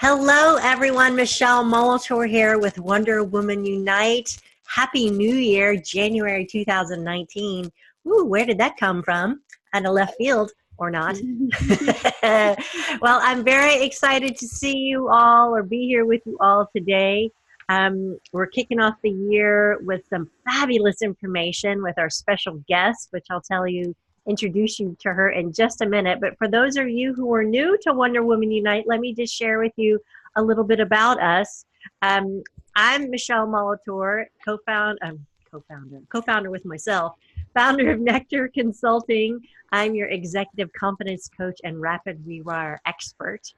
Hello, everyone. Michele Molitor here with Wonder Woman Unite. Happy New Year, January 2019. Ooh, where did that come from? Out of left field or not? Well, I'm very excited to see you all or be here with you all today. We're kicking off the year with some fabulous information with our special guest, which I'll introduce you to her in just a minute. But for those of you who are new to Wonder Woman Unite, let me just share with you a little bit about us. I'm Michele Molitor, co-founder with myself, founder of Nectar Consulting. I'm your executive confidence coach and rapid rewire expert.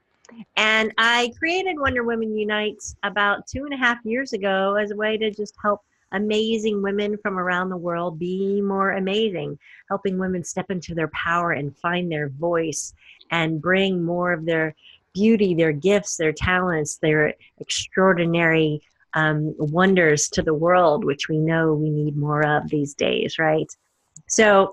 And I created Wonder Woman Unite about 2.5 years ago as a way to just help amazing women from around the world be more amazing, helping women step into their power and find their voice and bring more of their beauty, their gifts, their talents, their extraordinary wonders to the world, which we know we need more of these days, right? So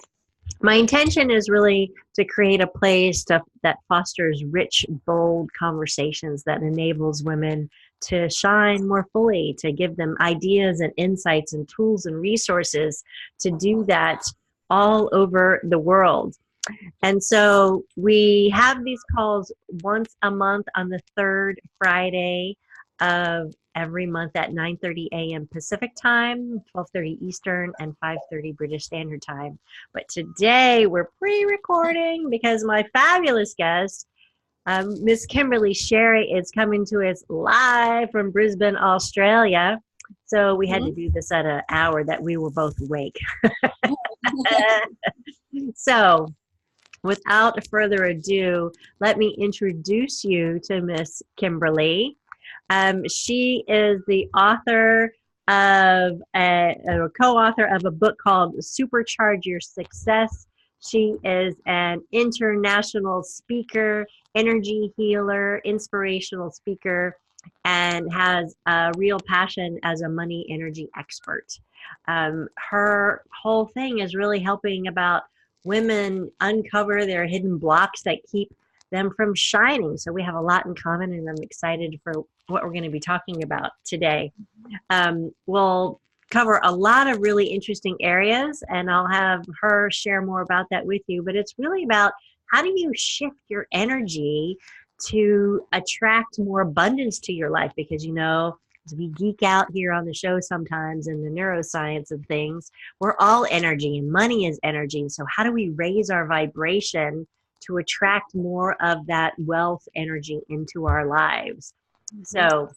my intention is really to create a place that fosters rich, bold conversations that enables women to shine more fully, to give them ideas and insights and tools and resources to do that all over the world. And so we have these calls once a month on the third Friday of every month at 9:30 a.m. Pacific time, 12:30 Eastern, and 5:30 British Standard Time. But today we're pre-recording because my fabulous guest, Miss Kimberley Sherry, is coming to us live from Brisbane, Australia. So we had to do this at an hour that we were both awake. So without further ado, let me introduce you to Miss Kimberly. She is the author of a co-author of a book called Supercharge Your Success. She is an international speaker, energy healer, inspirational speaker, and has a real passion as a money energy expert. Her whole thing is really helping about women uncover their hidden blocks that keep them from shining. So we have a lot in common, and I'm excited for what we're going to be talking about today. We'll cover a lot of really interesting areas, and I'll have her share more about that with you. But it's really about how do you shift your energy to attract more abundance to your life? Because, you know, as we geek out here on the show sometimes in the neuroscience of things, we're all energy, and money is energy. So how do we raise our vibration to attract more of that wealth energy into our lives? So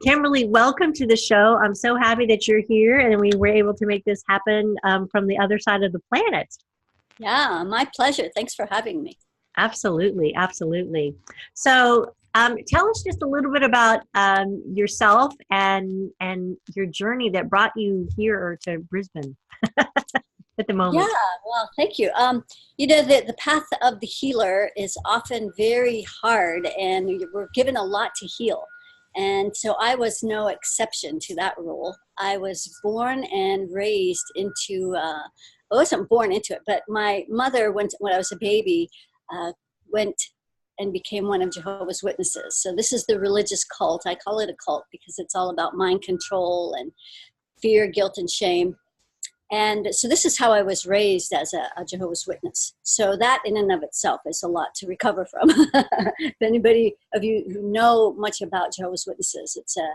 Kimberly, welcome to the show. I'm so happy that you're here and we were able to make this happen from the other side of the planet. Yeah, my pleasure. Thanks for having me. Absolutely, absolutely. So tell us just a little bit about yourself and your journey that brought you here to Brisbane at the moment. Yeah, well, thank you. You know, the path of the healer is often very hard, and we're given a lot to heal. And so I was no exception to that rule. I was born and raised into, I wasn't born into it, but my mother, when I was a baby, went and became one of Jehovah's Witnesses. So this is the religious cult. I call it a cult because it's all about mind control and fear, guilt, and shame. And so this is how I was raised as a Jehovah's Witness. So that in and of itself is a lot to recover from. If anybody of you who know much about Jehovah's Witnesses, it's a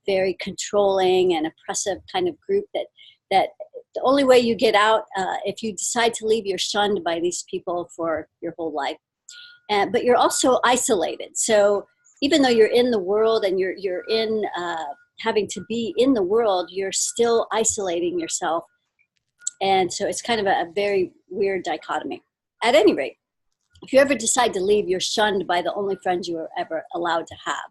very controlling and oppressive kind of group that the only way you get out, if you decide to leave, you're shunned by these people for your whole life. But you're also isolated. So even though you're in the world and you're in having to be in the world, you're still isolating yourself. And so it's kind of a very weird dichotomy. At any rate, if you ever decide to leave, you're shunned by the only friends you were ever allowed to have.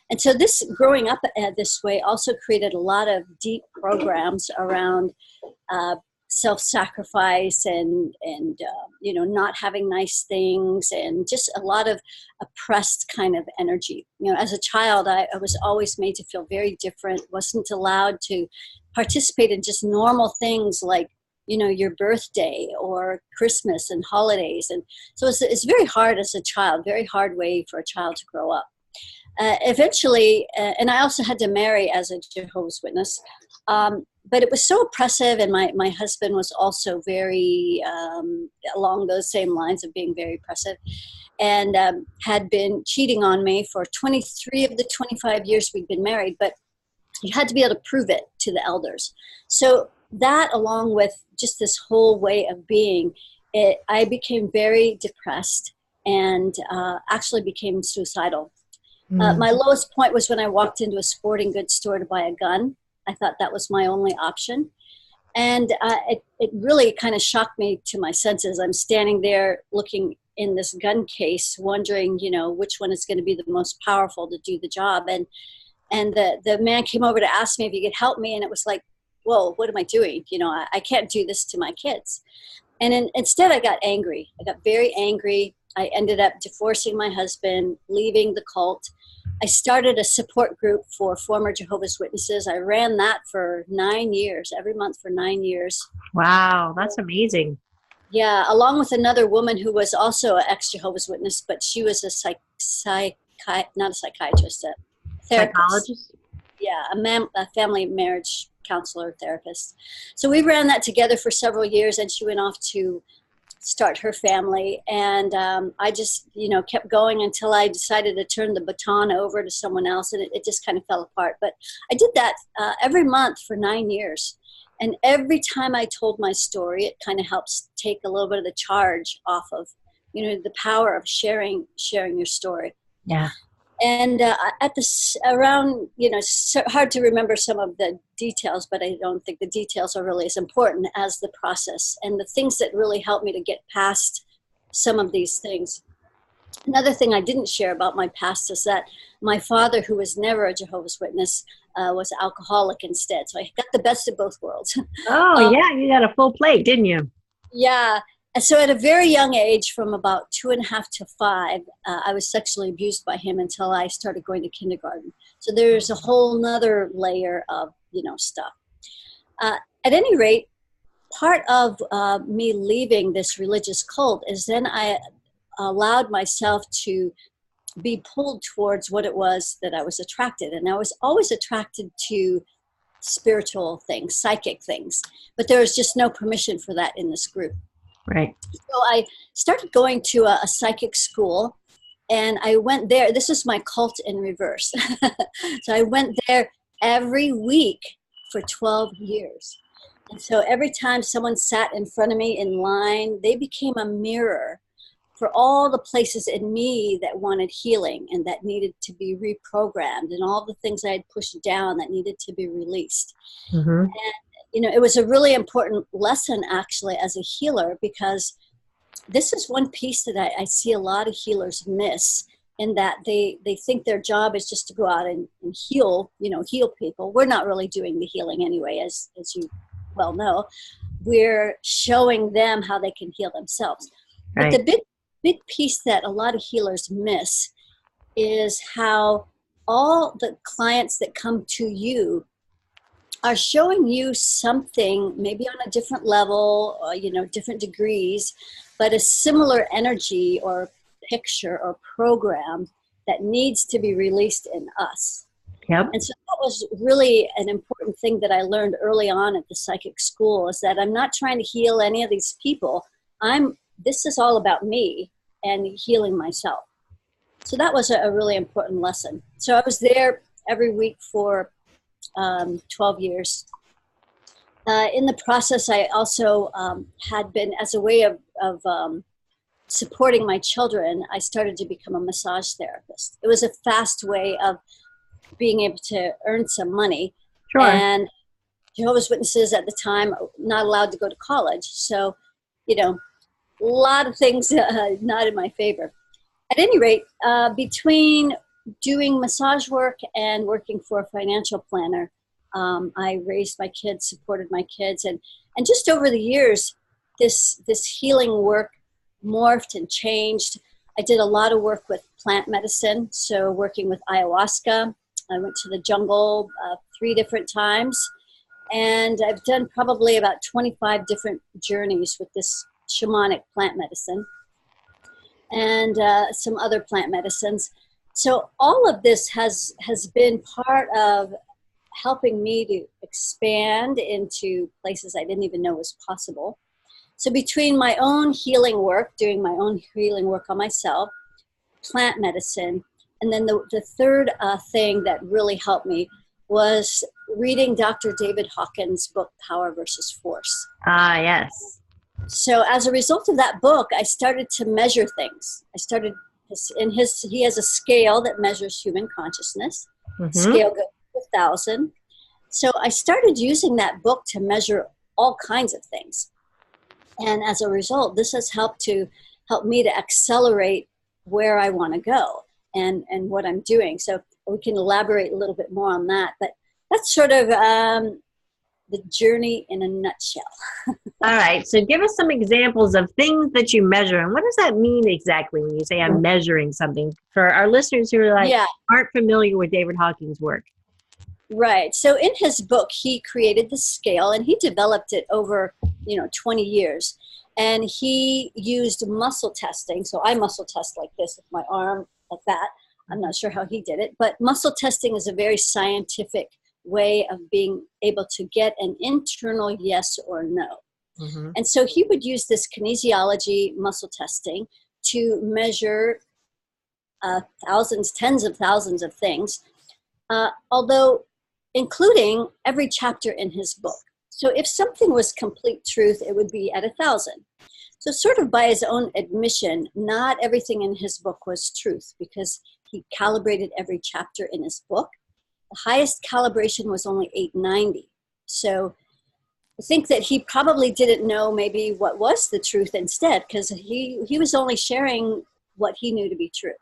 And so this growing up this way also created a lot of deep programs around self-sacrifice and you know, not having nice things, and just a lot of oppressed kind of energy. You know, as a child, I was always made to feel very different, wasn't allowed to participate in just normal things like your birthday or Christmas and holidays. And so it's very hard as a child, very hard way for a child to grow up. Eventually, and I also had to marry as a Jehovah's Witness, but it was so oppressive, and my husband was also very along those same lines of being very oppressive, and had been cheating on me for 23 of the 25 years we'd been married, but you had to be able to prove it to the elders. So that, along with just this whole way of being, I became very depressed and actually became suicidal. My lowest point was when I walked into a sporting goods store to buy a gun. I thought that was my only option. And it really kind of shocked me to my senses. I'm standing there looking in this gun case, wondering, which one is going to be the most powerful to do the job. And the man came over to ask me if he could help me. And it was like, whoa, what am I doing? I can't do this to my kids. And instead I got angry. I got very angry. I ended up divorcing my husband, leaving the cult. I started a support group for former Jehovah's Witnesses. I ran that for 9 years, every month for 9 years. Wow, that's amazing. Yeah, along with another woman who was also an ex-Jehovah's Witness, but she was not a psychiatrist, a therapist. Psychologist? Yeah, a family marriage counselor therapist. So we ran that together for several years, and she went off to start her family. And I just, kept going until I decided to turn the baton over to someone else, and it just kind of fell apart. But I did that every month for 9 years. And every time I told my story, it kind of helps take a little bit of the charge off of, the power of sharing your story. Yeah. And around, it's hard to remember some of the details, but I don't think the details are really as important as the process and the things that really helped me to get past some of these things. Another thing I didn't share about my past is that my father, who was never a Jehovah's Witness, was an alcoholic instead. So I got the best of both worlds. Oh, yeah, you got a full plate, didn't you? Yeah. And so at a very young age, from about 2.5 to 5, I was sexually abused by him until I started going to kindergarten. So there's a whole nother layer of, stuff. At any rate, part of me leaving this religious cult is then I allowed myself to be pulled towards what it was that I was attracted. And I was always attracted to spiritual things, psychic things, but there was just no permission for that in this group. Right. So I started going to a psychic school, and I went there. This is my cult in reverse. So I went there every week for 12 years. And so every time someone sat in front of me in line, they became a mirror for all the places in me that wanted healing and that needed to be reprogrammed, and all the things I had pushed down that needed to be released. Mm-hmm. And it was a really important lesson, actually, as a healer, because this is one piece that I see a lot of healers miss, in that they think their job is just to go out and heal, heal people. We're not really doing the healing anyway, as you well know. We're showing them how they can heal themselves. Right. But the big piece that a lot of healers miss is how all the clients that come to you are showing you something, maybe on a different level, different degrees, but a similar energy or picture or program that needs to be released in us. Yep. And so that was really an important thing that I learned early on at the psychic school, is that I'm not trying to heal any of these people. This is all about me and healing myself. So that was a really important lesson. So I was there every week for 12 years. In the process, I also had been, as a way of supporting my children, I started to become a massage therapist. It was a fast way of being able to earn some money. Sure. And Jehovah's Witnesses at the time, not allowed to go to college. So, a lot of things not in my favor. At any rate, between doing massage work and working for a financial planner, I raised my kids, supported my kids, and just over the years, this healing work morphed and changed. I did a lot of work with plant medicine, so working with ayahuasca. I went to the jungle 3 different times, And I've done probably about 25 different journeys with this shamanic plant medicine and some other plant medicines. So all of this has been part of helping me to expand into places I didn't even know was possible. So between my own healing work, doing my own healing work on myself, plant medicine, and then the third thing that really helped me was reading Dr. David Hawkins' book, Power versus Force. Ah, yes. So as a result of that book, I started to measure things. He has a scale that measures human consciousness. Scale goes to 1,000. So I started using that book to measure all kinds of things. And as a result, this has helped me to accelerate where I want to go and what I'm doing. So we can elaborate a little bit more on that. But that's sort of the journey in a nutshell. All right. So give us some examples of things that you measure. And what does that mean exactly when you say I'm measuring something? For our listeners who are aren't familiar with David Hawkins' work. Right. So in his book, he created the scale and he developed it over, 20 years. And he used muscle testing. So I muscle test like this with my arm like that. I'm not sure how he did it, but muscle testing is a very scientific way of being able to get an internal yes or no. Mm-hmm. And so he would use this kinesiology muscle testing to measure thousands, tens of thousands of things, although including every chapter in his book. So if something was complete truth, it would be at 1,000. So sort of by his own admission, not everything in his book was truth because he calibrated every chapter in his book. The highest calibration was only 890. So I think that he probably didn't know maybe what was the truth instead because he was only sharing what he knew to be true.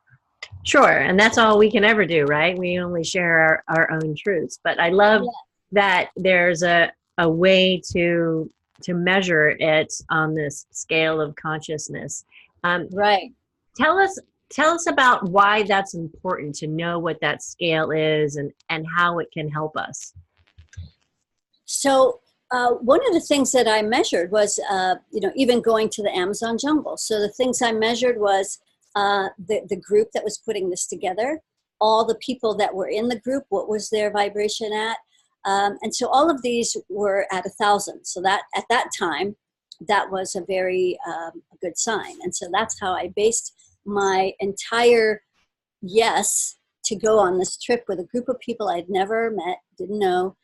Sure. And that's all we can ever do, right? We only share our own truths. But I love that there's a way to measure it on this scale of consciousness. Right. Tell us about why that's important to know what that scale is and how it can help us. So one of the things that I measured was, even going to the Amazon jungle. So the things I measured was the group that was putting this together, all the people that were in the group, what was their vibration at? And so all of these were at 1,000. So that at that time, that was a very good sign. And so that's how I based my entire yes to go on this trip with a group of people I'd never met, didn't know.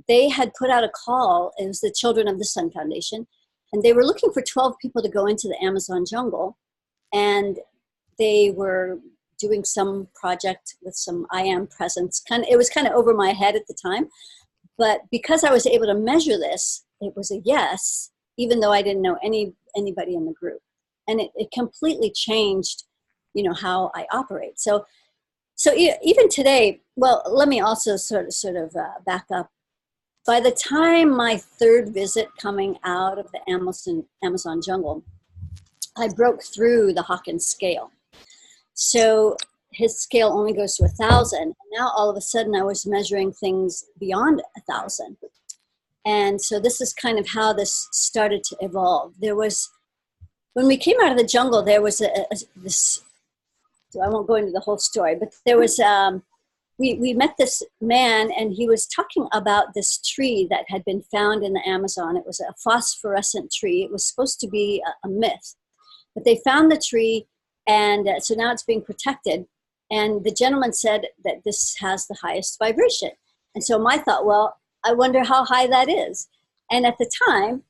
They had put out a call. It was the Children of the Sun Foundation. And they were looking for 12 people to go into the Amazon jungle. And they were doing some project with some I am presence. It was kind of over my head at the time. But because I was able to measure this, it was a yes, even though I didn't know anybody in the group. And it completely changed, how I operate. So even today, well, let me also sort of back up. By the time my third visit coming out of the Amazon jungle, I broke through the Hawkins scale. So his scale only goes to 1,000. And now all of a sudden I was measuring things beyond 1,000. And so this is kind of how this started to evolve. When we came out of the jungle, there was this, so I won't go into the whole story, but there was, we met this man and he was talking about this tree that had been found in the Amazon. It was a phosphorescent tree. It was supposed to be a myth, but they found the tree and so now it's being protected. And the gentleman said that this has the highest vibration. And so my thought, well, I wonder how high that is. And at the time,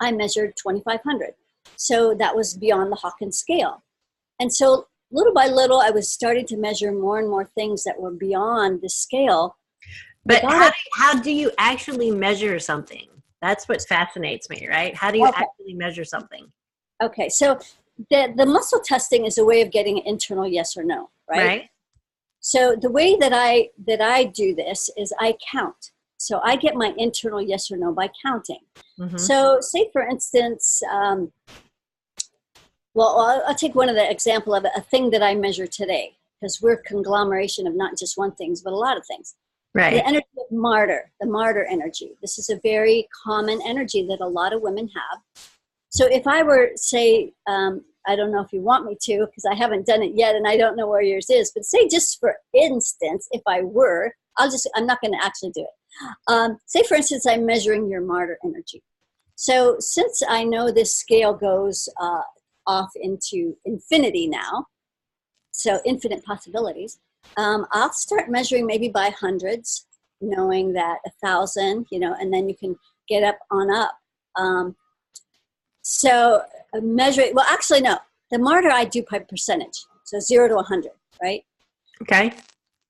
I measured 2,500. So that was beyond the Hawkins scale. And so little by little, I was starting to measure more and more things that were beyond the scale. But how do you actually measure something? That's what fascinates me, right? How do you actually measure something? Okay, so the muscle testing is a way of getting an internal yes or no, right? So the way that I do this is I count. So I get my internal yes or no by counting. Mm-hmm. So say, for instance, I'll take one of the example of a thing that I measure today, because we're a conglomeration of not just one thing, but a lot of things. Right. The energy of martyr, the martyr energy. This is a very common energy that a lot of women have. So if I were, say, I don't know if you want me to, because I haven't done it yet and I don't know where yours is, but say just for instance, if I were, I'm not going to actually do it. Say for instance, I'm measuring your martyr energy. So since I know this scale goes off into infinity now, so infinite possibilities, I'll start measuring maybe by hundreds, knowing that 1,000, and then you can get up on up. So measuring, well, actually, no. The martyr I do by percentage, so 0 to 100, right? Okay.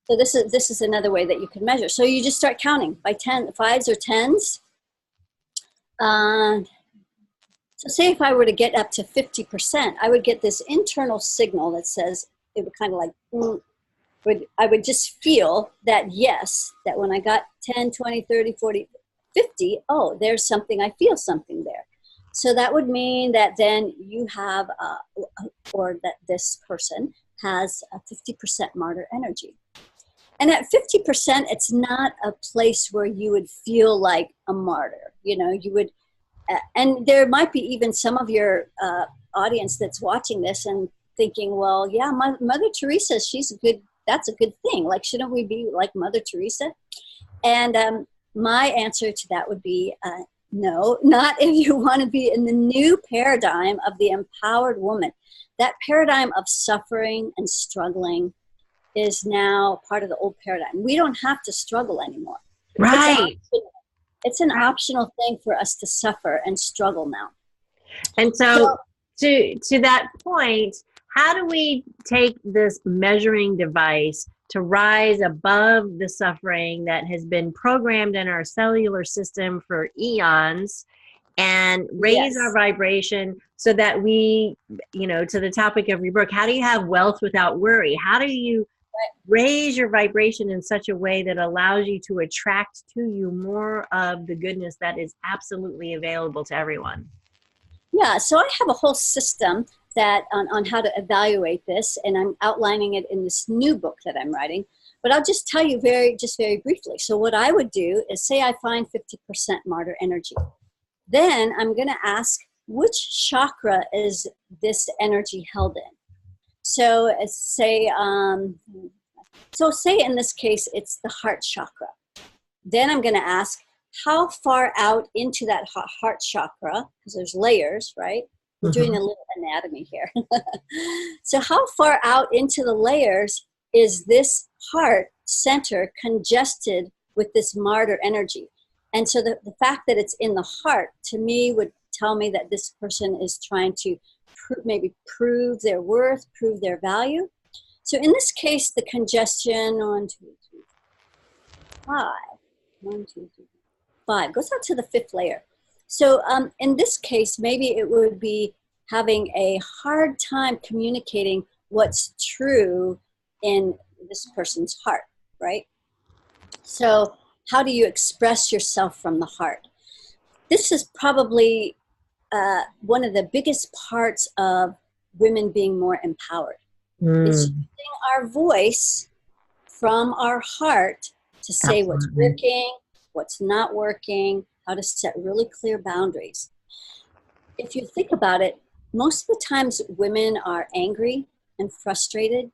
So this is another way that you can measure. So you just start counting by 10, fives or tens. So say if I were to get up to 50%, I would get this internal signal that says, it would kind of like, I would just feel that yes, that when I got 10, 20, 30, 40, 50, oh, there's something, I feel something there. So that would mean that then you have, or that this person has a 50% martyr energy. And at 50%, it's not a place where you would feel like a martyr. You would, and there might be even some of your audience that's watching this and thinking, well, yeah, my Mother Teresa, that's a good thing. Like, shouldn't we be like Mother Teresa? And my answer to that would be, no, not if you want to be in the new paradigm of the empowered woman. That paradigm of suffering and struggling is now part of the old paradigm. We don't have to struggle anymore. Right. It's an optional thing for us to suffer and struggle now. And so to that point, how do we take this measuring device to rise above the suffering that has been programmed in our cellular system for eons and raise our vibration so that we, to the topic of your book, how do you have wealth without worry? How do you raise your vibration in such a way that allows you to attract to you more of the goodness that is absolutely available to everyone? Yeah, so I have a whole system that on how to evaluate this, and I'm outlining it in this new book that I'm writing. But I'll just tell you very briefly. So what I would do is say I find 50% martyr energy. Then I'm going to ask, which chakra is this energy held in? So say in this case, it's the heart chakra. Then I'm going to ask, how far out into that heart chakra, because there's layers, right? We're doing a little anatomy here. So how far out into the layers is this heart center congested with this martyr energy? And so the fact that it's in the heart, to me, would tell me that this person is trying to maybe prove their worth, prove their value. So in this case, the congestion, 1, 2, 3, 5. 1, 2, 3, 5 goes out to the 5th layer. So in this case, maybe it would be having a hard time communicating what's true in this person's heart, right? So how do you express yourself from the heart? This is probably one of the biggest parts of women being more empowered. It's using our voice from our heart to say what's working, what's not working, how to set really clear boundaries. If you think about it, most of the times women are angry and frustrated.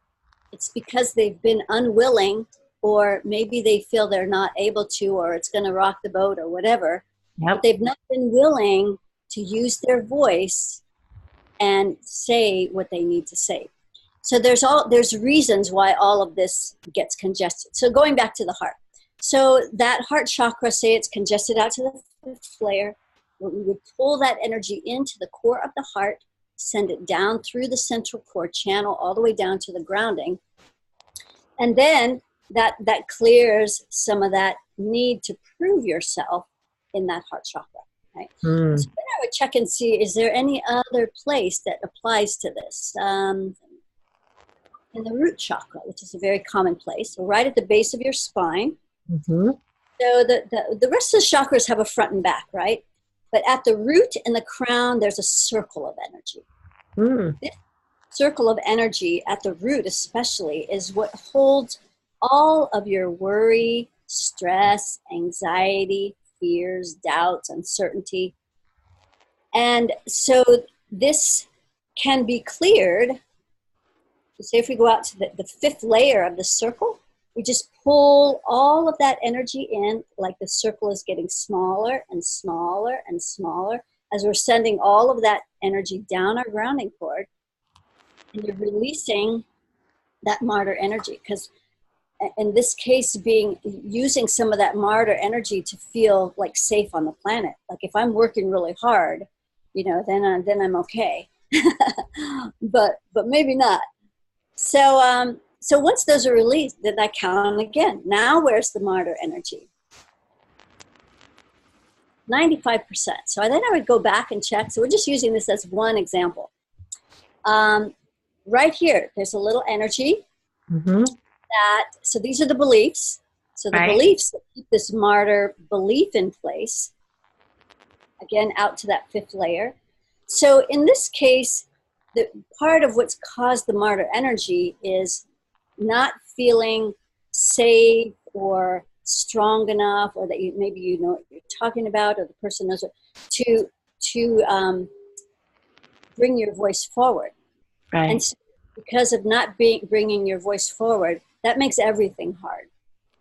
It's because they've been unwilling, or maybe they feel they're not able to, or it's going to rock the boat or whatever. But they've not been willing to use their voice and say what they need to say. So there's reasons why all of this gets congested. So going back to the heart. So that heart chakra, say it's congested out to the 5th layer. We would pull that energy into the core of the heart, send it down through the central core channel all the way down to the grounding. And then that clears some of that need to prove yourself in that heart chakra, right? So then I would check and see, is there any other place that applies to this? In the root chakra, which is a very common place, so right at the base of your spine. So the rest of the chakras have a front and back, right? But at the root and the crown, there's a circle of energy. This circle of energy at the root especially is what holds all of your worry, stress, anxiety, fears, doubts, uncertainty. And so this can be cleared. Say if we go out to the fifth layer of the circle, we just pull all of that energy in, like the circle is getting smaller and smaller and smaller as we're sending all of that energy down our grounding cord. And you're releasing that martyr energy, because in this case using some of that martyr energy to feel like safe on the planet. Like if I'm working really hard, then I'm okay. but maybe not. So once those are released, then I count again. Now where's the martyr energy? 95%. So then I would go back and check. So we're just using this as one example. Right here, there's a little energy. Mm-hmm. So these are the beliefs. So the beliefs that keep this martyr belief in place. Again, out to that fifth layer. So in this case, the part of what's caused the martyr energy is not feeling safe or strong enough, or that maybe you know what you're talking about, or the person knows what, to bring your voice forward. Right. And so because of not bringing your voice forward, that makes everything hard.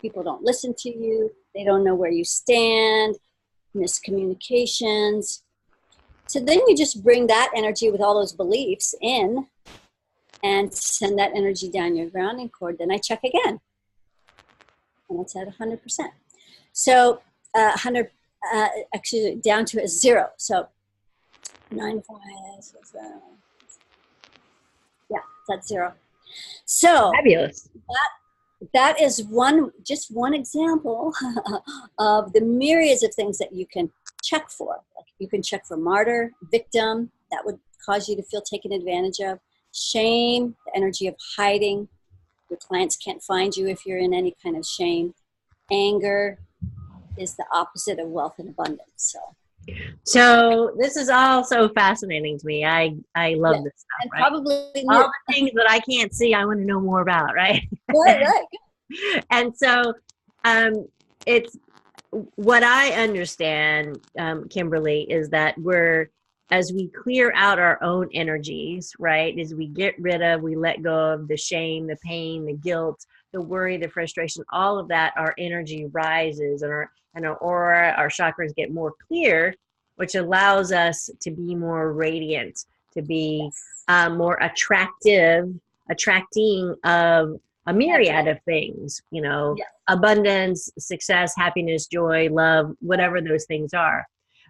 People don't listen to you. They don't know where you stand. Miscommunications. So then you just bring that energy with all those beliefs in and send that energy down your grounding cord. Then I check again. And it's at 100%. So 100, actually down to a 0. So 9, 5, 6, 7. Yeah, that's 0. So fabulous. That is just one example of the myriads of things that you can check for. Like you can check for martyr, victim, that would cause you to feel taken advantage of. Shame, the energy of hiding. Your clients can't find you if you're in any kind of shame. Anger is the opposite of wealth and abundance. So this is all so fascinating to me. I love this stuff. And right? Probably all the things that I can't see, I want to know more about, right? Right. And so it's what I understand, Kimberly, is that as we clear out our own energies, right, as we get rid of, we let go of the shame, the pain, the guilt, the worry, the frustration, all of that, our energy rises and our aura, our chakras get more clear, which allows us to be more radiant, to be more attracting of a myriad of things, abundance, success, happiness, joy, love, whatever those things are.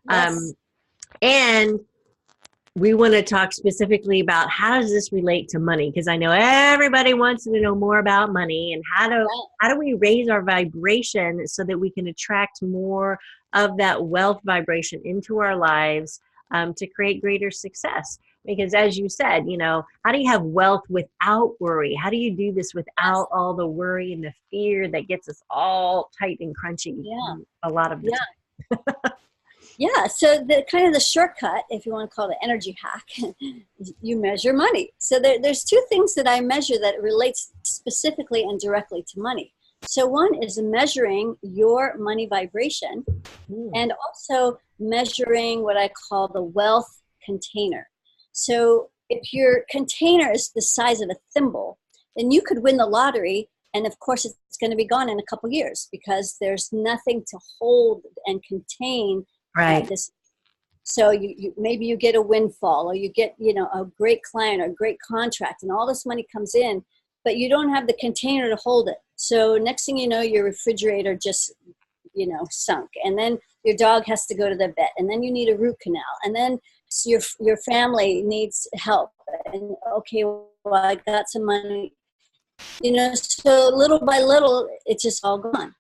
Yes. And we want to talk specifically about how does this relate to money? Because I know everybody wants to know more about money, and how do we raise our vibration so that we can attract more of that wealth vibration into our lives to create greater success. Because as you said, how do you have wealth without worry? How do you do this without all the worry and the fear that gets us all tight and crunchy a lot of the time? Yeah, so the shortcut, if you want to call it energy hack, you measure money. So there's two things that I measure that relates specifically and directly to money. So one is measuring your money vibration, and also measuring what I call the wealth container. So if your container is the size of a thimble, then you could win the lottery, and of course it's going to be gone in a couple years because there's nothing to hold and contain. Right. So you maybe you get a windfall, or you get a great client or a great contract, and all this money comes in, but you don't have the container to hold it. So next thing you know, your refrigerator just sunk, and then your dog has to go to the vet, and then you need a root canal, and then your family needs help, and okay, well, I got some money, so little by little it's just all gone.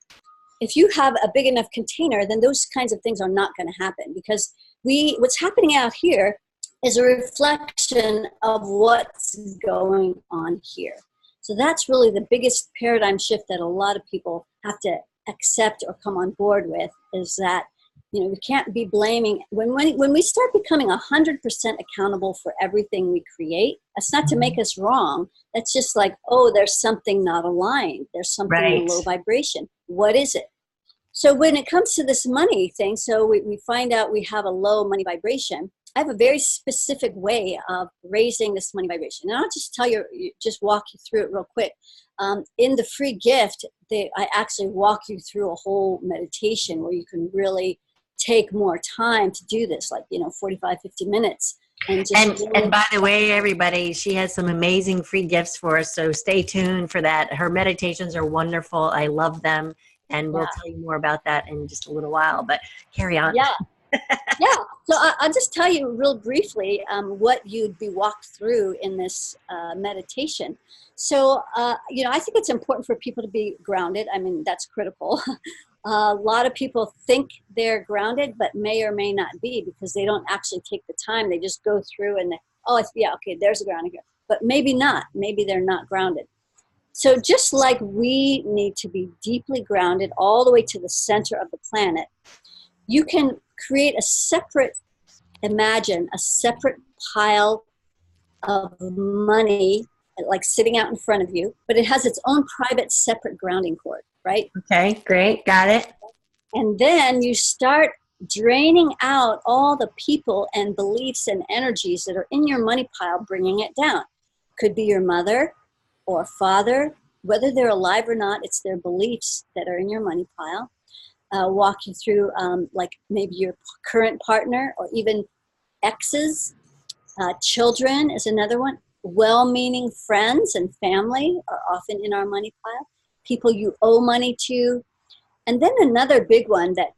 If you have a big enough container, then those kinds of things are not going to happen, because what's happening out here is a reflection of what's going on here. So that's really the biggest paradigm shift that a lot of people have to accept or come on board with, is that we can't be blaming. When we start becoming 100% accountable for everything we create, that's not to make us wrong. That's just like, oh, there's something not aligned. There's something in low vibration. what is it? So when it comes to this money thing, so we find out we have a low money vibration. I have a very specific way of raising this money vibration. And I'll just tell you, just walk you through it real quick. In the free gift, I actually walk you through a whole meditation where you can really take more time to do this, like, 45, 50 minutes. And by the way, everybody, she has some amazing free gifts for us. So stay tuned for that. Her meditations are wonderful. I love them. And we'll tell you more about that in just a little while, but carry on. Yeah. Yeah. So I'll just tell you real briefly what you'd be walked through in this meditation. So, I think it's important for people to be grounded. I mean, that's critical. A lot of people think they're grounded, but may or may not be, because they don't actually take the time. They just go through and, okay, there's a grounding here. But maybe not. Maybe they're not grounded. So just like we need to be deeply grounded all the way to the center of the planet, you can imagine a separate pile of money, like sitting out in front of you, but it has its own private separate grounding cord, right? Okay, great. Got it. And then you start draining out all the people and beliefs and energies that are in your money pile, bringing it down. Could be your mother or father, whether they're alive or not, it's their beliefs that are in your money pile. Walk you through like maybe your current partner, or even exes. Children is another one. Well-meaning friends and family are often in our money pile. People you owe money to. And then another big one that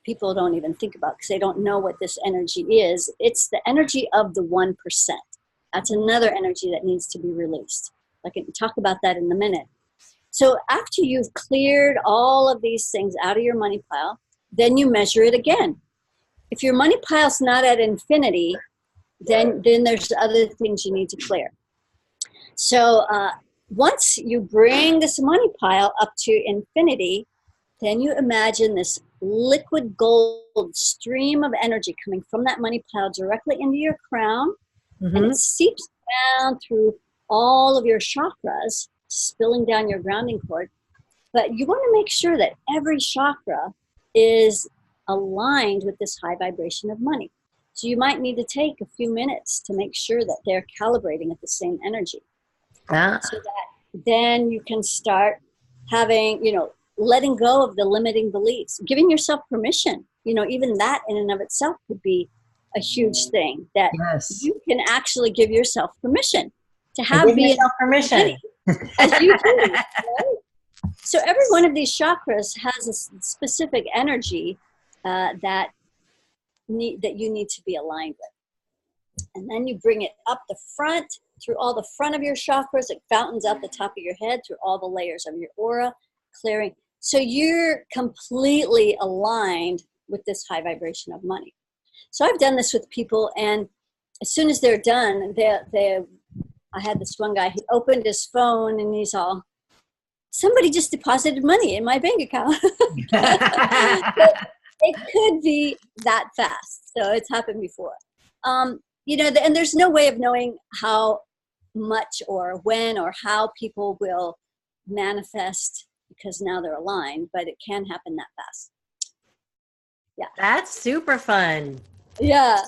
people don't even think about because they don't know what this energy is. It's the energy of the 1%. That's another energy that needs to be released. I can talk about that in a minute. So after you've cleared all of these things out of your money pile, then you measure it again. If your money pile's not at infinity, then there's other things you need to clear. So once you bring this money pile up to infinity, then you imagine this liquid gold stream of energy coming from that money pile directly into your crown, and it seeps down through all of your chakras, spilling down your grounding cord. But you want to make sure that every chakra is aligned with this high vibration of money. So you might need to take a few minutes to make sure that they're calibrating at the same energy. So that then you can start having, letting go of the limiting beliefs, giving yourself permission. Even that in and of itself could be a huge thing, that you can actually give yourself permission to have permission. As you do, right? So every one of these chakras has a specific energy that you need to be aligned with. And then you bring it up the front, through all the front of your chakras. It fountains out the top of your head, through all the layers of your aura, clearing. So you're completely aligned with this high vibration of money. So I've done this with people, and as soon as they're done, I had this one guy, he opened his phone and he's all, somebody just deposited money in my bank account. It could be that fast. So it's happened before. And there's no way of knowing how much or when or how people will manifest, because now they're aligned, but it can happen that fast. Yeah. That's super fun. Yeah.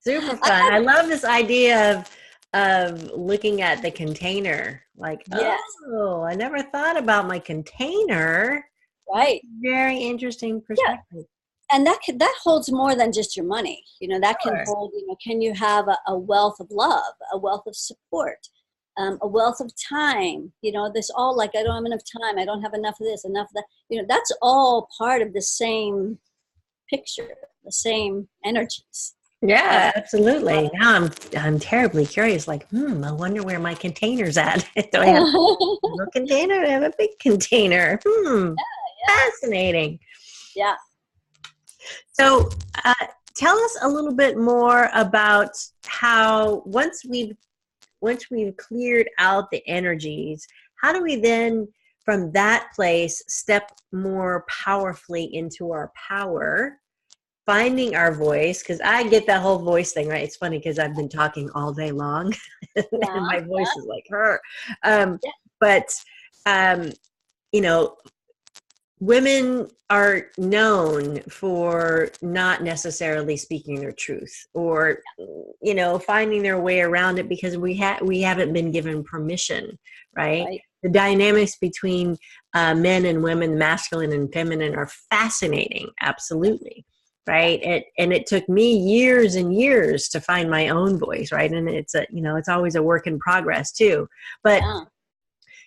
Super fun. I love this idea of looking at the container. Like, oh, I never thought about my container. Right. Very interesting perspective. Yeah. And that holds more than just your money. That can hold, can you have a wealth of love, a wealth of support, a wealth of time? This all, like, I don't have enough time. I don't have enough of this, enough of that. That's all part of the same picture, the same energies. Yeah, absolutely. Now I'm terribly curious. Like, I wonder where my container's at. Do I have a little container? Do I have a big container? Fascinating. Yeah. So, tell us a little bit more about how once we've cleared out the energies, how do we then, from that place, step more powerfully into our power? Finding our voice, because I get that whole voice thing, right? It's funny because I've been talking all day long and my voice is like her. But, women are known for not necessarily speaking their truth, or finding their way around it, because we haven't been given permission, right? Right. The dynamics between men and women, masculine and feminine, are fascinating, absolutely, right? And it took me years and years to find my own voice, right? And it's always a work in progress too, but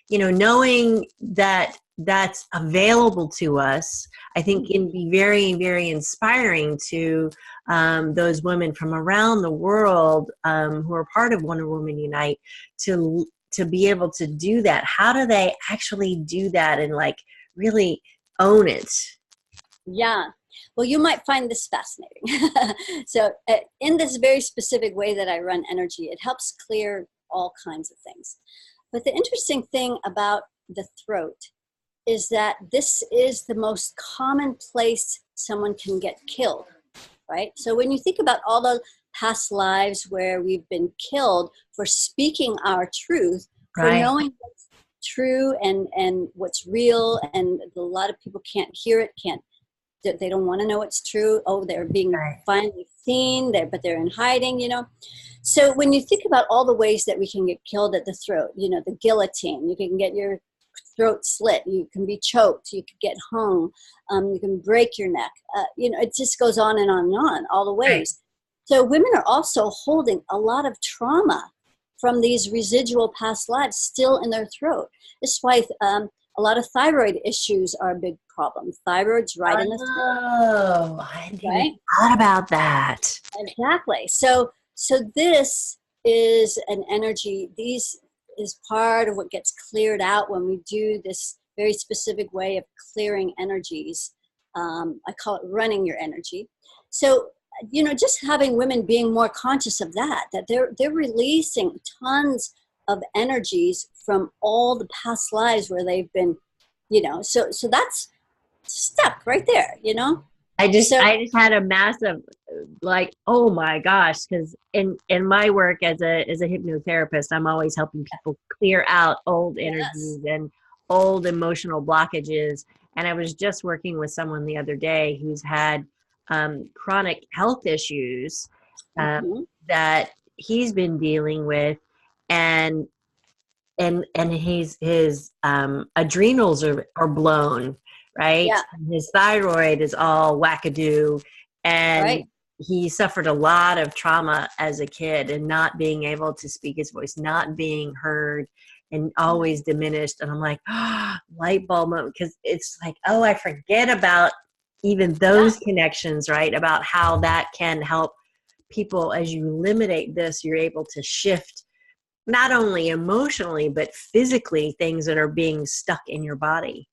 knowing that that's available to us, I think can be very, very inspiring to those women from around the world who are part of Wonder Woman Unite, to be able to do that. How do they actually do that and really own it? Yeah. Well, you might find this fascinating. So in this very specific way that I run energy, it helps clear all kinds of things. But the interesting thing about the throat is that this is the most common place someone can get killed, right? So when you think about all the past lives where we've been killed for speaking our truth, for Right. knowing what's true and what's real, and a lot of people can't hear it, they don't want to know it's true. Oh, they're being finally seen, but they're in hiding, So when you think about all the ways that we can get killed at the throat, the guillotine, you can get your throat slit, you can be choked, you could get hung, you can break your neck. It just goes on and on and on, all the ways. Right. So women are also holding a lot of trauma from these residual past lives still in their throat. This is why a lot of thyroid issues are a big problem. Thyroid's right in the throat. Oh, I hadn't even thought about that. Exactly. So this is an energy. These is part of what gets cleared out when we do this very specific way of clearing energies. I call it running your energy. So, just having women being more conscious of that they're releasing tons of energies from all the past lives where they've been, so that's stuck right there, I just had a massive, oh my gosh, because in my work as a hypnotherapist, I'm always helping people clear out old energies and old emotional blockages. And I was just working with someone the other day who's had chronic health issues that he's been dealing with, and his adrenals are blown, right? Yeah. His thyroid is all wackadoo, and he suffered a lot of trauma as a kid, and not being able to speak his voice, not being heard, and always diminished. And I'm like, light bulb moment, because it's like, I forget about even those connections, right? About how that can help people. As you eliminate this, you're able to shift not only emotionally, but physically, things that are being stuck in your body.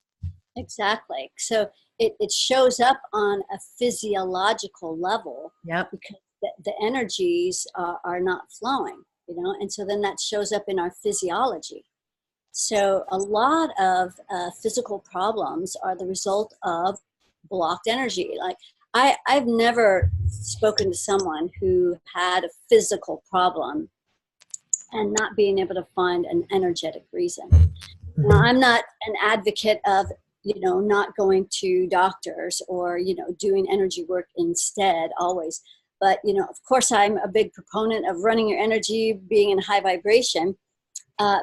Exactly. So it shows up on a physiological level. Yep. Because the energies are not flowing, and so then that shows up in our physiology. So a lot of physical problems are the result of blocked energy. Like I've never spoken to someone who had a physical problem and not being able to find an energetic reason. Now, I'm not an advocate of, not going to doctors or, doing energy work instead always. But, of course, I'm a big proponent of running your energy, being in high vibration,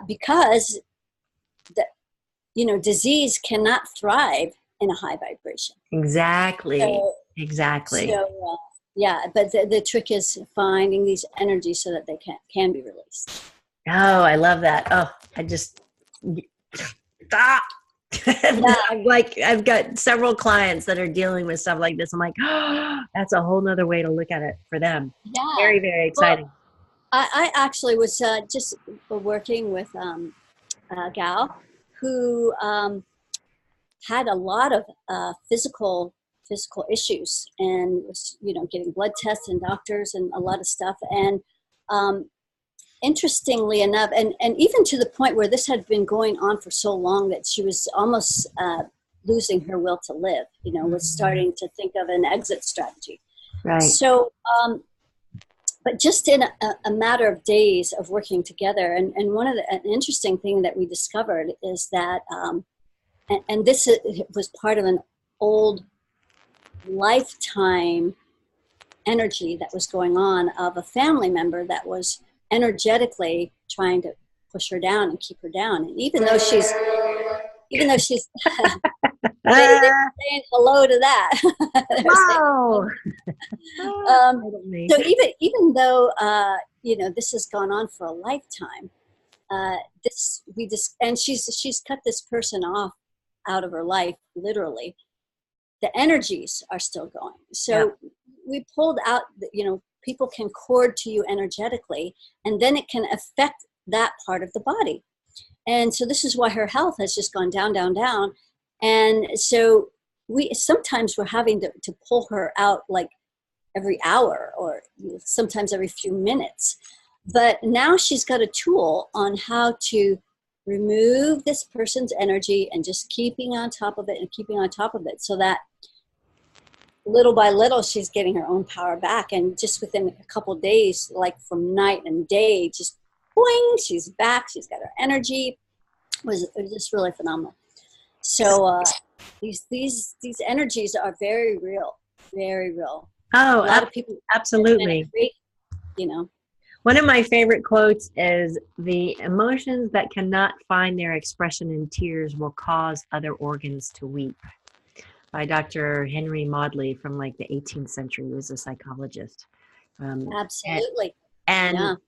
because, disease cannot thrive in a high vibration. Exactly. So, but the trick is finding these energies so that they can be released. Oh, I love that. Oh, I just I've got several clients that are dealing with stuff like this. I'm like, that's a whole nother way to look at it for them. Yeah. Very, very exciting. Well, I actually was just working with a gal who had a lot of physical issues, and was, getting blood tests and doctors and a lot of stuff. And interestingly enough, and even to the point where this had been going on for so long that she was almost losing her will to live, was starting to think of an exit strategy. Right. So, but just in a matter of days of working together, and an interesting thing that we discovered is that and this was part of an old lifetime energy that was going on of a family member that was energetically trying to push her down and keep her down. And even though she's they're saying hello to that. Wow. So even though this has gone on for a lifetime, and she's cut this person off out of her life, literally. The energies are still going. So we pulled out, people can cord to you energetically, and then it can affect that part of the body. And so this is why her health has just gone down, down, down. And so sometimes we're having to pull her out like every hour or sometimes every few minutes. But now she's got a tool on how to remove this person's energy and just keeping on top of it and keeping on top of it, so that little by little she's getting her own power back. And just within a couple of days, like from night and day, just boing, she's back. She's got her energy. It was just really phenomenal. So these energies are very real, very real. Oh, a lot of people absolutely. Agree, One of my favorite quotes is, "The emotions that cannot find their expression in tears will cause other organs to weep," by Dr. Henry Maudsley from like the 18th century. He was a psychologist. Absolutely. And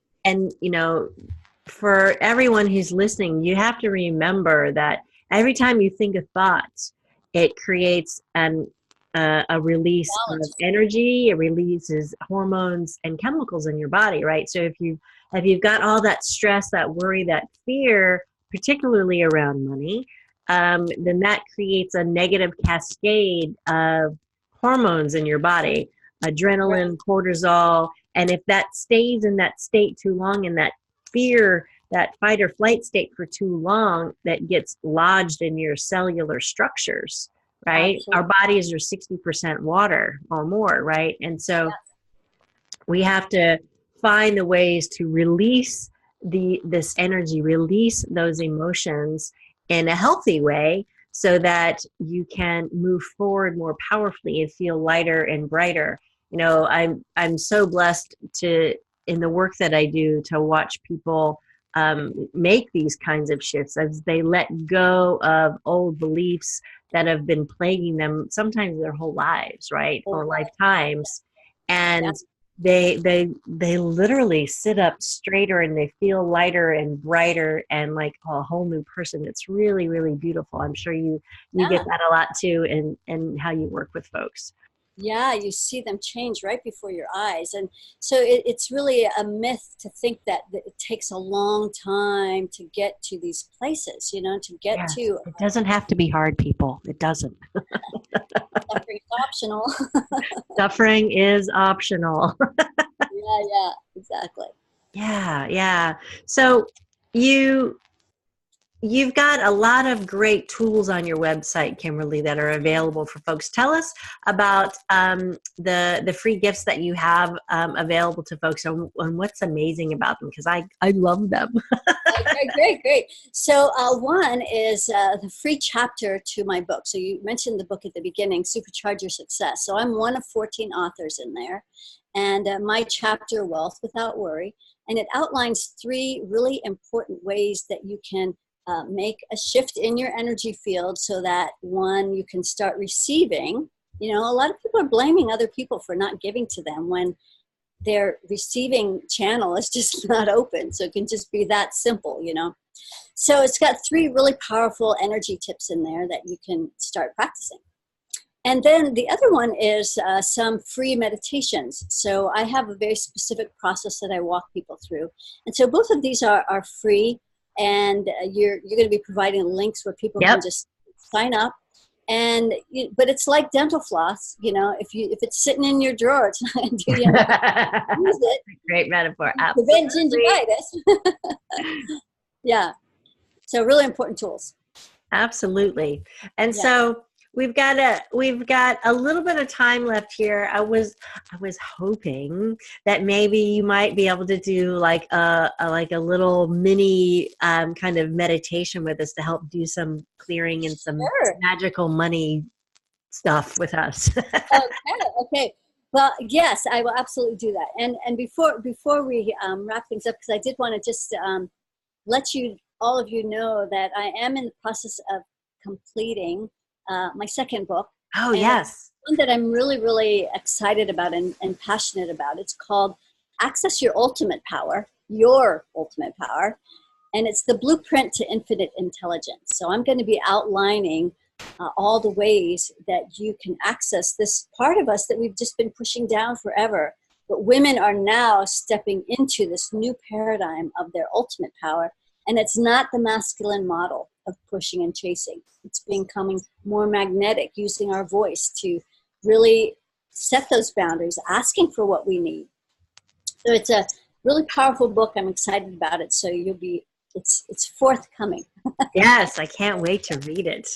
for everyone who's listening, you have to remember that every time you think a thought, it creates a release of energy. It releases hormones and chemicals in your body, right? So if you've got all that stress, that worry, that fear, particularly around money, then that creates a negative cascade of hormones in your body, adrenaline, cortisol. And if that stays in that state too long, in that fear, that fight or flight state for too long, that gets lodged in your cellular structures, right? Absolutely. Our bodies are 60% water or more, right? And so we have to find the ways to release this energy, release those emotions in a healthy way, so that you can move forward more powerfully and feel lighter and brighter. I'm so blessed in the work that I do, to watch people make these kinds of shifts as they let go of old beliefs that have been plaguing them sometimes their whole lives, right? Or lifetimes. And they literally sit up straighter, and they feel lighter and brighter and like a whole new person. It's really, really beautiful. I'm sure you get that a lot too in how you work with folks. Yeah, you see them change right before your eyes. And so it's really a myth to think that it takes a long time to get to these places, to get to. It doesn't have to be hard, people. It doesn't. Suffering's optional. Suffering is optional. Yeah, exactly. Yeah. So you've got a lot of great tools on your website, Kimberly, that are available for folks. Tell us about the free gifts that you have available to folks, and what's amazing about them, because I love them. Okay, great. So one is the free chapter to my book. So you mentioned the book at the beginning, Supercharge Your Success. So I'm one of 14 authors in there. And my chapter, Wealth Without Worry, and it outlines 3 really important ways that you can make a shift in your energy field, so that, one, you can start receiving. A lot of people are blaming other people for not giving to them when their receiving channel is just not open. So it can just be that simple, So it's got 3 really powerful energy tips in there that you can start practicing. And then the other one is some free meditations. So I have a very specific process that I walk people through. And so both of these are free. And you're going to be providing links where people can just sign up. And but it's like dental floss, if it's sitting in your drawer, it's not going to do you anything. Use it. Great metaphor. Prevent gingivitis. Yeah. So really important tools. Absolutely. And so we've got a little bit of time left here. I was hoping that maybe you might be able to do like a little mini kind of meditation with us to help do some clearing and some Sure. magical money stuff with us. Okay. Well, yes, I will absolutely do that. And before we wrap things up, because I did want to just let all of you know that I am in the process of completing my second book. Oh, And yes. it's one that I'm really, really excited about and passionate about. It's called Access Your Ultimate Power, and it's the blueprint to infinite intelligence. So I'm going to be outlining all the ways that you can access this part of us that we've just been pushing down forever. But women are now stepping into this new paradigm of their ultimate power. And it's not the masculine model of pushing and chasing. It's becoming more magnetic, using our voice to really set those boundaries, asking for what we need. So it's a really powerful book. I'm excited about it. So it's forthcoming. Yes, I can't wait to read it.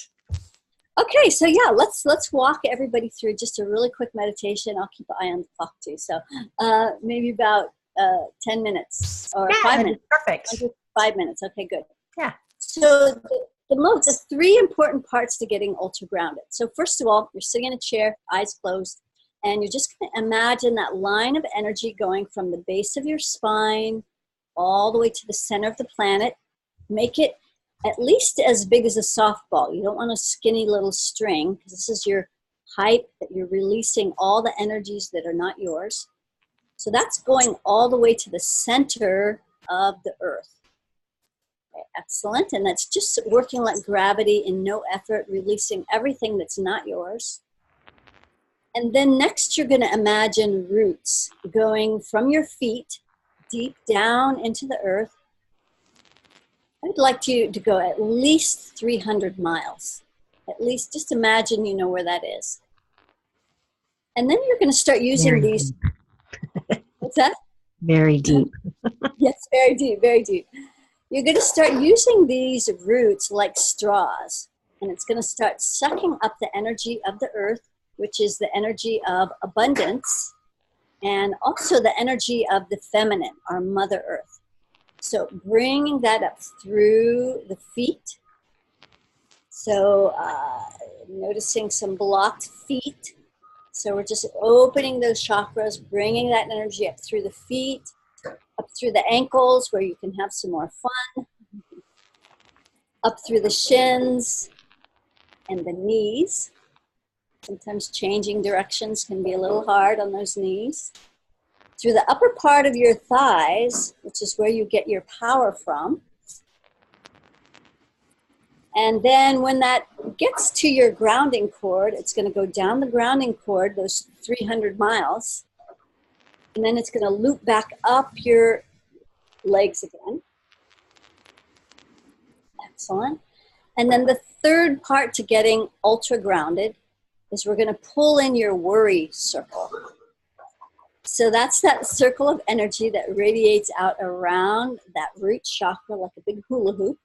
Okay, so yeah, let's walk everybody through just a really quick meditation. I'll keep an eye on the clock too. So maybe about 10 minutes or 5 minutes. Perfect. 5 minutes. Okay, good. Yeah. So the three important parts to getting ultra grounded. So first of all, you're sitting in a chair, eyes closed, and you're just going to imagine that line of energy going from the base of your spine all the way to the center of the planet. Make it at least as big as a softball. You don't want a skinny little string, because this is your height that you're releasing all the energies that are not yours. So that's going all the way to the center of the earth. Okay, excellent. And that's just working like gravity in no effort, releasing everything that's not yours. And then next you're going to imagine roots going from your feet deep down into the earth. I'd like you to go at least 300 miles. At least, just imagine you know where that is. And then you're going to start using these. What's that? Very deep. Yes, very deep, very deep. You're going to start using these roots like straws. And it's going to start sucking up the energy of the earth, which is the energy of abundance, and also the energy of the feminine, our Mother Earth. So bringing that up through the feet. So noticing some blocked feet. So we're just opening those chakras, bringing that energy up through the feet, up through the ankles where you can have some more fun, up through the shins and the knees. Sometimes changing directions can be a little hard on those knees. Through the upper part of your thighs, which is where you get your power from. And then when that gets to your grounding cord, it's going to go down the grounding cord, those 300 miles. And then it's going to loop back up your legs again. Excellent. And then the third part to getting ultra grounded is we're going to pull in your worry circle. So that's that circle of energy that radiates out around that root chakra like a big hula hoop.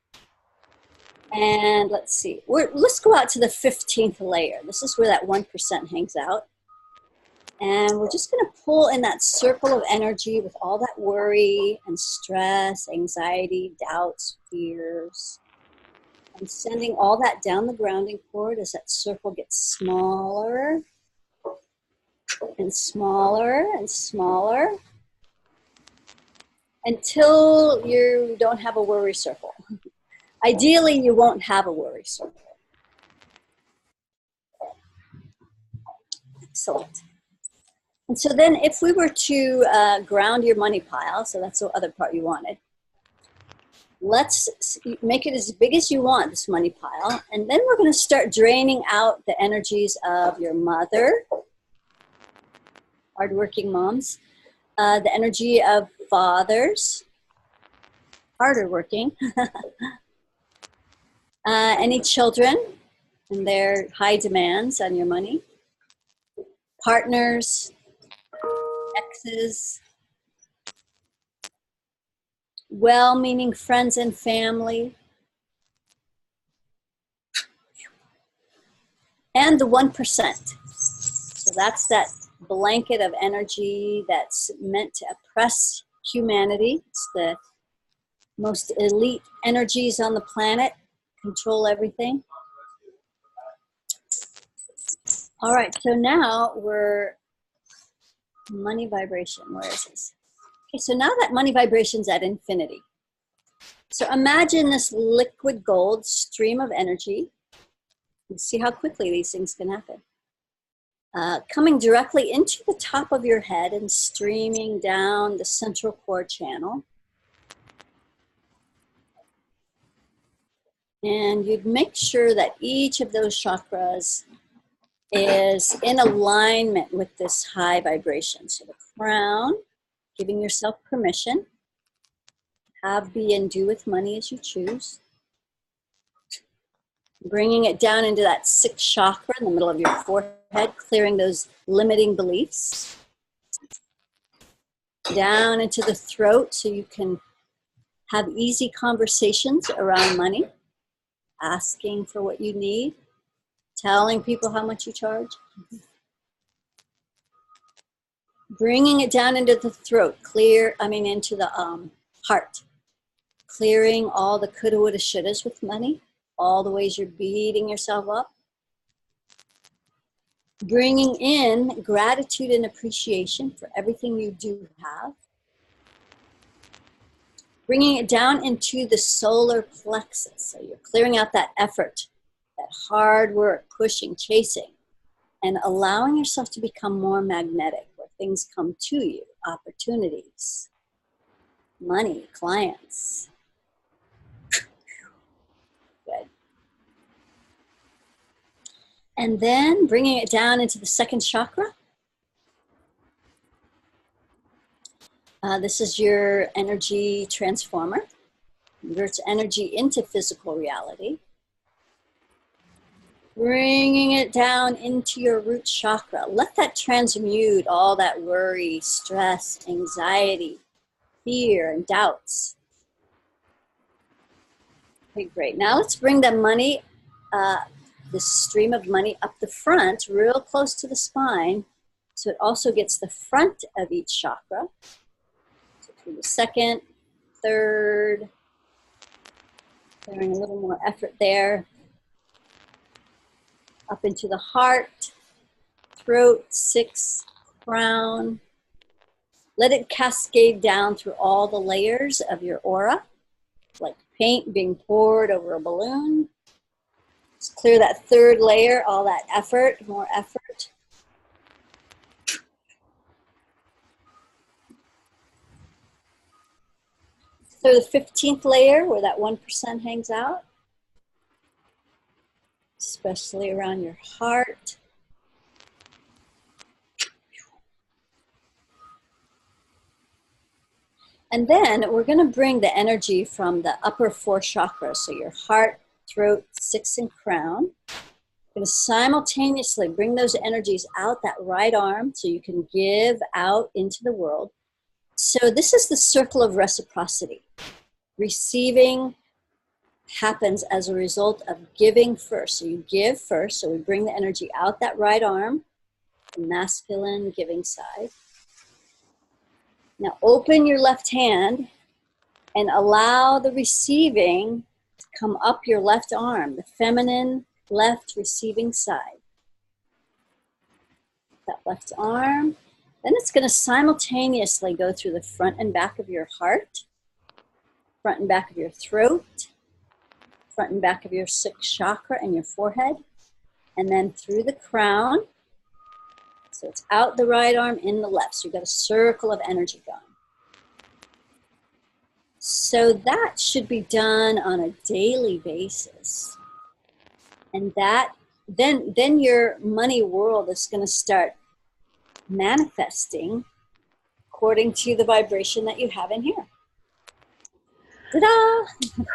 And let's see, let's go out to the 15th layer. This is where that 1% hangs out. And we're just going to pull in that circle of energy with all that worry and stress, anxiety, doubts, fears. And sending all that down the grounding cord as that circle gets smaller and smaller and smaller until you don't have a worry circle. Ideally, you won't have a worry circle. Excellent. And so then if we were to ground your money pile, so that's the other part you wanted, let's make it as big as you want, this money pile. And then we're going to start draining out the energies of your mother, hardworking moms, the energy of fathers, harder working, any children and their high demands on your money, partners, exes, well-meaning friends and family, and the 1%. So that's that blanket of energy that's meant to oppress humanity. It's the most elite energies on the planet, control everything. All right, so now we're money vibration. Where is this? Okay, so now that money vibration's at infinity. So imagine this liquid gold stream of energy. You see how quickly these things can happen. Coming directly into the top of your head and streaming down the central core channel. And you'd make sure that each of those chakras is in alignment with this high vibration. So the crown, giving yourself permission. Have, be, and do with money as you choose. Bringing it down into that 6th chakra in the middle of your forehead, clearing those limiting beliefs. Down into the throat so you can have easy conversations around money. Asking for what you need. Telling people how much you charge. Bringing it down into the throat, into the heart. Clearing all the coulda, woulda, shouldas with money. All the ways you're beating yourself up. Bringing in gratitude and appreciation for everything you do have. Bringing it down into the solar plexus. So you're clearing out that effort, that hard work, pushing, chasing, and allowing yourself to become more magnetic, where things come to you, opportunities, money, clients. Good. And then bringing it down into the 2nd chakra. This is your energy transformer. Converts energy into physical reality. Bringing it down into your root chakra. Let that transmute all that worry, stress, anxiety, fear, and doubts. Okay, great. Now let's bring the money, this stream of money up the front, real close to the spine, so it also gets the front of each chakra. So through the 2nd, 3rd, clearing a little more effort there. Up into the heart, throat, 6th, crown. Let it cascade down through all the layers of your aura, like paint being poured over a balloon. Just clear that 3rd layer, all that effort, more effort. So the 15th layer, where that 1% hangs out, especially around your heart. And then we're going to bring the energy from the upper 4 chakras, so your heart, throat, 6th, and crown. We're going to simultaneously bring those energies out that right arm so you can give out into the world. So this is the circle of reciprocity. Receiving happens as a result of giving first. So you give first, so we bring the energy out that right arm, the masculine giving side. Now open your left hand and allow the receiving to come up your left arm, the feminine left receiving side. That left arm. Then it's going to simultaneously go through the front and back of your heart, front and back of your throat, front and back of your 6th chakra and your forehead, and then through the crown. So it's out the right arm, in the left. So you've got a circle of energy going. So that should be done on a daily basis. And that, then your money world is going to start manifesting according to the vibration that you have in here. Ta-da!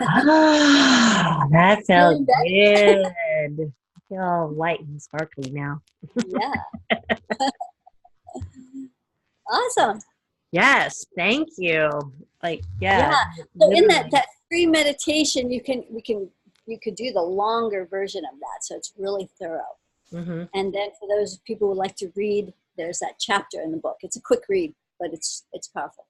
Ah, that felt good. I feel light and sparkly now. Yeah. Awesome. Yes, thank you. Yeah. So in that free meditation, you could do the longer version of that. So it's really thorough. Mm-hmm. And then for those people who like to read, there's that chapter in the book. It's a quick read, but it's powerful.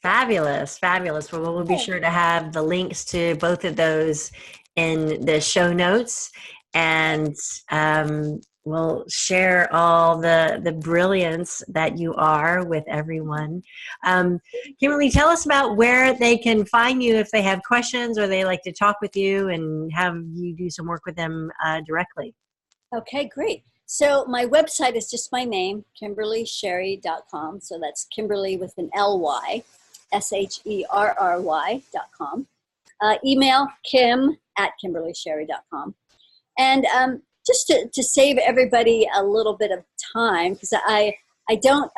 Fabulous, fabulous. Well, we'll be sure to have the links to both of those in the show notes, and we'll share all the brilliance that you are with everyone. Kimberly, tell us about where they can find you if they have questions or they like to talk with you and have you do some work with them directly. Okay, great. So my website is just my name, KimberlySherry.com. So that's Kimberly with an L-Y, SHERRY.com. Email kim@KimberlySherry.com. And just to save everybody a little bit of time, because I don't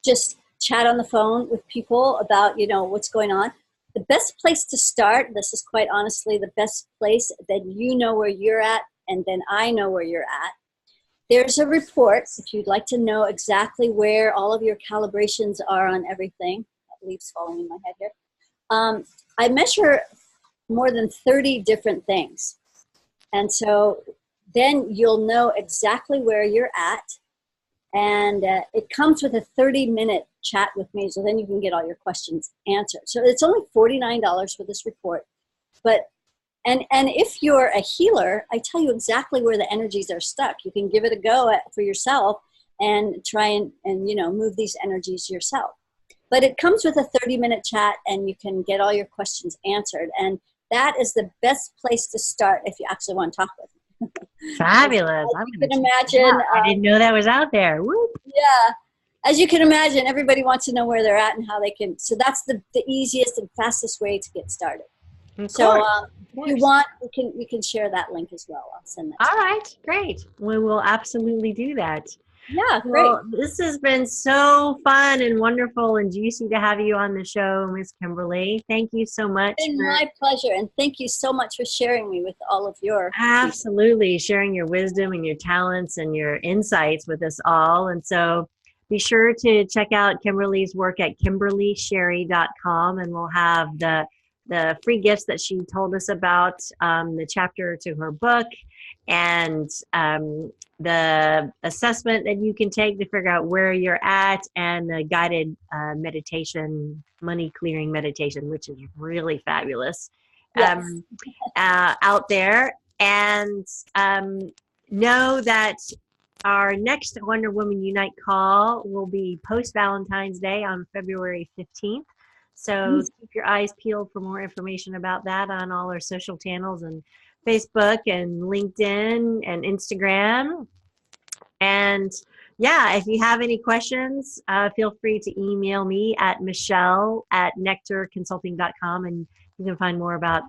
just chat on the phone with people about, what's going on. The best place to start, this is quite honestly the best place, that you know where you're at, and then I know where you're at. There's a report, if you'd like to know exactly where all of your calibrations are on everything. That leaf's falling in my head here. I measure more than 30 different things. And so then you'll know exactly where you're at. And it comes with a 30-minute chat with me, so then you can get all your questions answered. So it's only $49 for this report. But and if you're a healer, I tell you exactly where the energies are stuck. You can give it a go for yourself and try and move these energies yourself. But it comes with a 30-minute chat, and you can get all your questions answered. And that is the best place to start if you actually want to talk with me. Fabulous. As you can imagine. I didn't know that was out there. Whoop. Yeah. As you can imagine, everybody wants to know where they're at and how they can. So that's the easiest and fastest way to get started. So if you want, we can share that link as well. I'll send that. All right, great. We will absolutely do that. Yeah, great. Well, this has been so fun and wonderful and juicy to have you on the show, Miss Kimberly. Thank you so much. It's been my pleasure, and thank you so much for sharing me with all of your absolutely sharing your wisdom and your talents and your insights with us all. And so be sure to check out Kimberly's work at KimberlySherry.com, and we'll have the free gifts that she told us about, the chapter to her book, and the assessment that you can take to figure out where you're at, and the guided meditation, money clearing meditation, which is really fabulous. Yes. Out there. And know that our next Wonder Woman Unite call will be post-Valentine's Day on February 15th. So keep your eyes peeled for more information about that on all our social channels and Facebook and LinkedIn and Instagram. And yeah, if you have any questions, feel free to email me at Michele@nectarconsulting.com, and you can find more about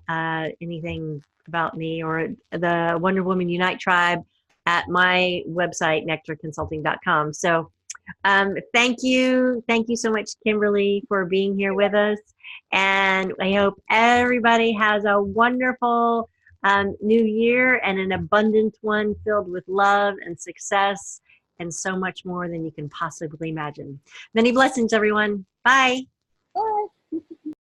anything about me or the Wonder Woman Unite tribe at my website, nectarconsulting.com. So thank you so much, Kimberly, for being here with us. And I hope everybody has a wonderful new year, and an abundant one filled with love and success and so much more than you can possibly imagine. Many blessings, everyone. Bye.